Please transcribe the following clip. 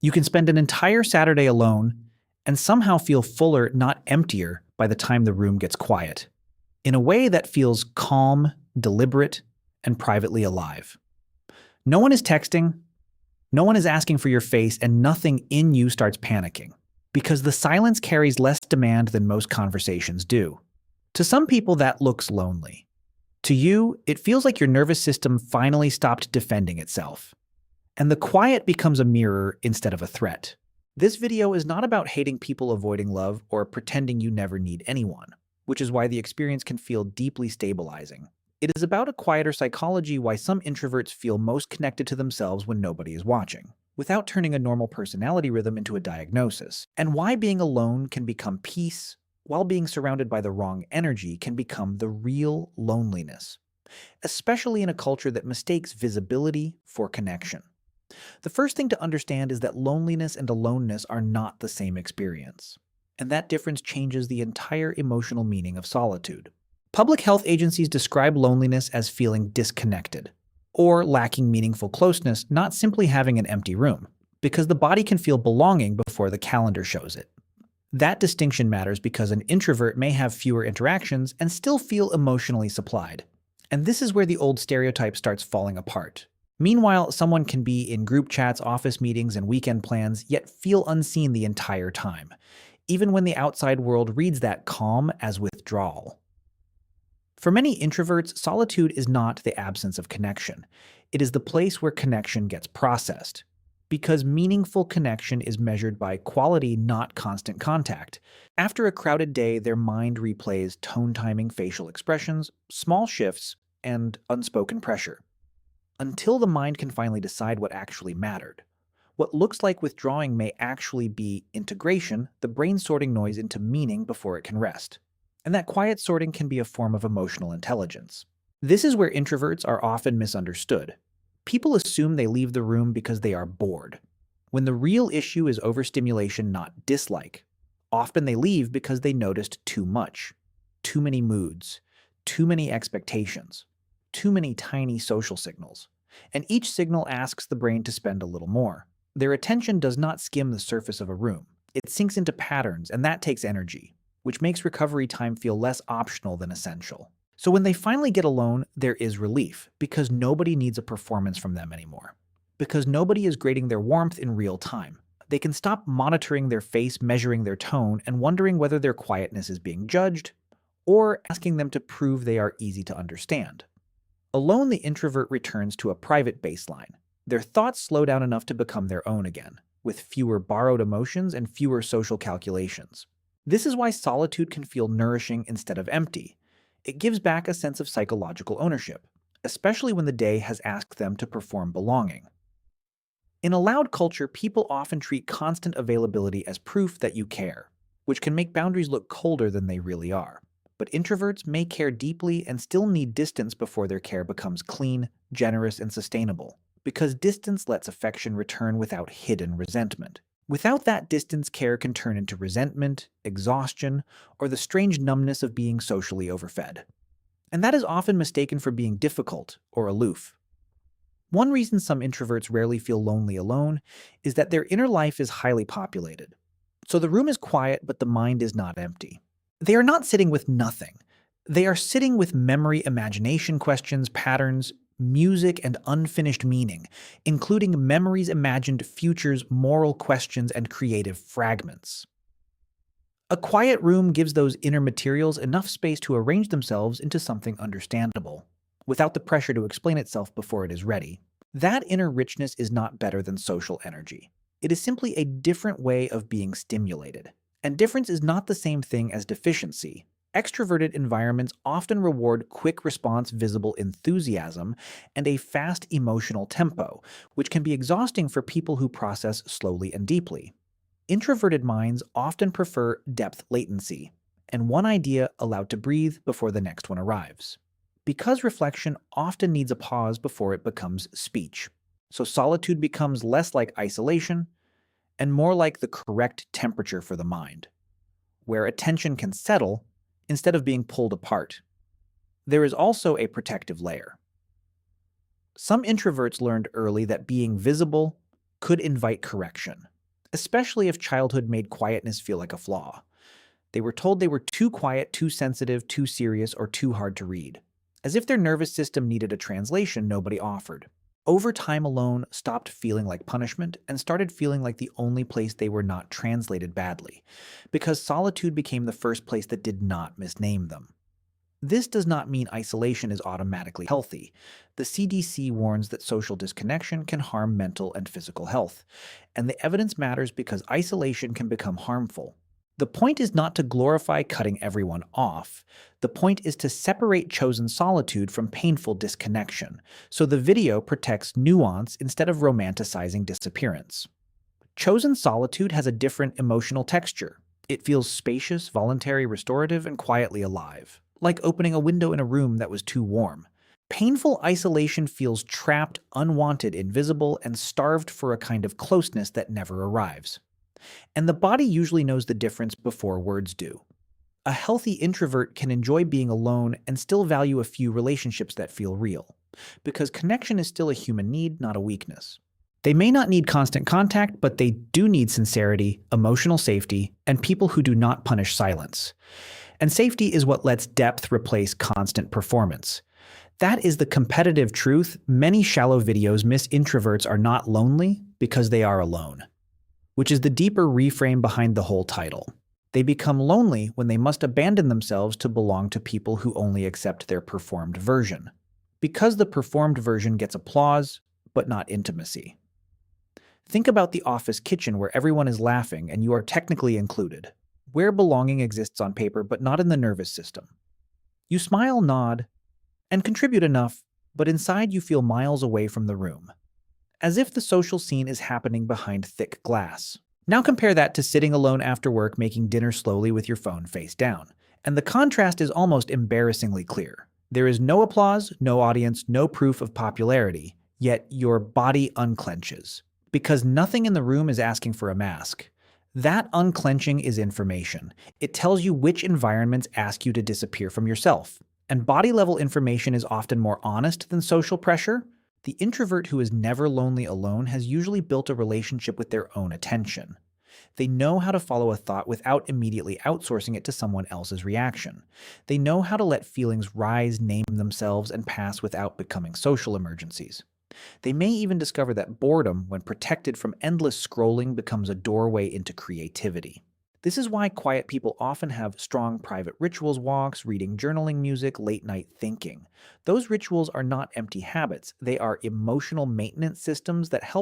You can spend an entire Saturday alone and somehow feel fuller, not emptier, by the time the room gets quiet, in a way that feels calm, deliberate, and privately alive. No one is texting, no one is asking for your face, and nothing in you starts panicking, because the silence carries less demand than most conversations do. To some people, that looks lonely. To you, it feels like your nervous system finally stopped defending itself, and the quiet becomes a mirror instead of a threat. This video is not about hating people avoiding love or pretending you never need anyone, which is why the experience can feel deeply stabilizing. It is about a quieter psychology, why some introverts feel most connected to themselves when nobody is watching, without turning a normal personality rhythm into a diagnosis, and why being alone can become peace, while being surrounded by the wrong energy can become the real loneliness, especially in a culture that mistakes visibility for connection. The first thing to understand is that loneliness and aloneness are not the same experience, and that difference changes the entire emotional meaning of solitude. Public health agencies describe loneliness as feeling disconnected, or lacking meaningful closeness, not simply having an empty room, because the body can feel belonging before the calendar shows it. That distinction matters because an introvert may have fewer interactions and still feel emotionally supplied. And this is where the old stereotype starts falling apart. Meanwhile, someone can be in group chats, office meetings, and weekend plans, yet feel unseen the entire time, even when the outside world reads that calm as withdrawal. For many introverts, solitude is not the absence of connection. It is the place where connection gets processed, because meaningful connection is measured by quality, not constant contact. After a crowded day, their mind replays tone timing, facial expressions, small shifts, and unspoken pressure, until the mind can finally decide what actually mattered. What looks like withdrawing may actually be integration, the brain sorting noise into meaning before it can rest. And that quiet sorting can be a form of emotional intelligence. This is where introverts are often misunderstood. People assume they leave the room because they are bored, when the real issue is overstimulation, not dislike. Often they leave because they noticed too much, too many moods, too many expectations, too many tiny social signals, and each signal asks the brain to spend a little more. Their attention does not skim the surface of a room. It sinks into patterns, and that takes energy, which makes recovery time feel less optional than essential. So when they finally get alone, there is relief, because nobody needs a performance from them anymore. Because nobody is grading their warmth in real time. They can stop monitoring their face, measuring their tone, and wondering whether their quietness is being judged, or asking them to prove they are easy to understand. Alone, the introvert returns to a private baseline. Their thoughts slow down enough to become their own again, with fewer borrowed emotions and fewer social calculations. This is why solitude can feel nourishing instead of empty. It gives back a sense of psychological ownership, especially when the day has asked them to perform belonging. In a loud culture, people often treat constant availability as proof that you care, which can make boundaries look colder than they really are. But introverts may care deeply and still need distance before their care becomes clean, generous, and sustainable, because distance lets affection return without hidden resentment. Without that distance, care can turn into resentment, exhaustion, or the strange numbness of being socially overfed. And that is often mistaken for being difficult or aloof. One reason some introverts rarely feel lonely alone is that their inner life is highly populated. So the room is quiet, but the mind is not empty. They are not sitting with nothing. They are sitting with memory, imagination, questions, patterns, music, and unfinished meaning, including memories, imagined futures, moral questions, and creative fragments. A quiet room gives those inner materials enough space to arrange themselves into something understandable, without the pressure to explain itself before it is ready. That inner richness is not better than social energy. It is simply a different way of being stimulated. And difference is not the same thing as deficiency. Extroverted environments often reward quick response, visible enthusiasm, and a fast emotional tempo, which can be exhausting for people who process slowly and deeply. Introverted minds often prefer depth latency, and one idea allowed to breathe before the next one arrives, because reflection often needs a pause before it becomes speech. So solitude becomes less like isolation and more like the correct temperature for the mind, where attention can settle instead of being pulled apart. There is also a protective layer. Some introverts learned early that being visible, could invite correction, especially if childhood made quietness feel like a flaw. They were told they were too quiet, too sensitive, too serious, or too hard to read, as if their nervous system needed a translation nobody offered. Over time alone stopped feeling like punishment and started feeling like the only place they were not translated badly, because solitude became the first place that did not misname them. This does not mean isolation is automatically healthy. The CDC warns that social disconnection can harm mental and physical health, and the evidence matters because isolation can become harmful. The point is not to glorify cutting everyone off. The point is to separate chosen solitude from painful disconnection, so the video protects nuance instead of romanticizing disappearance. Chosen solitude has a different emotional texture. It feels spacious, voluntary, restorative, and quietly alive, like opening a window in a room that was too warm. Painful isolation feels trapped, unwanted, invisible, and starved for a kind of closeness that never arrives. And the body usually knows the difference before words do. A healthy introvert can enjoy being alone and still value a few relationships that feel real, because connection is still a human need, not a weakness. They may not need constant contact, but they do need sincerity, emotional safety, and people who do not punish silence. And safety is what lets depth replace constant performance. That is the competitive truth. Many shallow videos miss introverts are not lonely because they are alone, which is the deeper reframe behind the whole title. They become lonely when they must abandon themselves to belong to people who only accept their performed version, because the performed version gets applause, but not intimacy. Think about the office kitchen where everyone is laughing and you are technically included, where belonging exists on paper but not in the nervous system. You smile, nod, and contribute enough, but inside you feel miles away from the room, as if the social scene is happening behind thick glass. Now compare that to sitting alone after work making dinner slowly with your phone face down, and the contrast is almost embarrassingly clear. There is no applause, no audience, no proof of popularity, yet your body unclenches, because nothing in the room is asking for a mask. That unclenching is information. It tells you which environments ask you to disappear from yourself. And body-level information is often more honest than social pressure. The introvert who is never lonely alone has usually built a relationship with their own attention. They know how to follow a thought without immediately outsourcing it to someone else's reaction. They know how to let feelings rise, name themselves, and pass without becoming social emergencies. They may even discover that boredom, when protected from endless scrolling, becomes a doorway into creativity. This is why quiet people often have strong private rituals, walks, reading, journaling, music, late-night thinking. Those rituals are not empty habits. They are emotional maintenance systems that help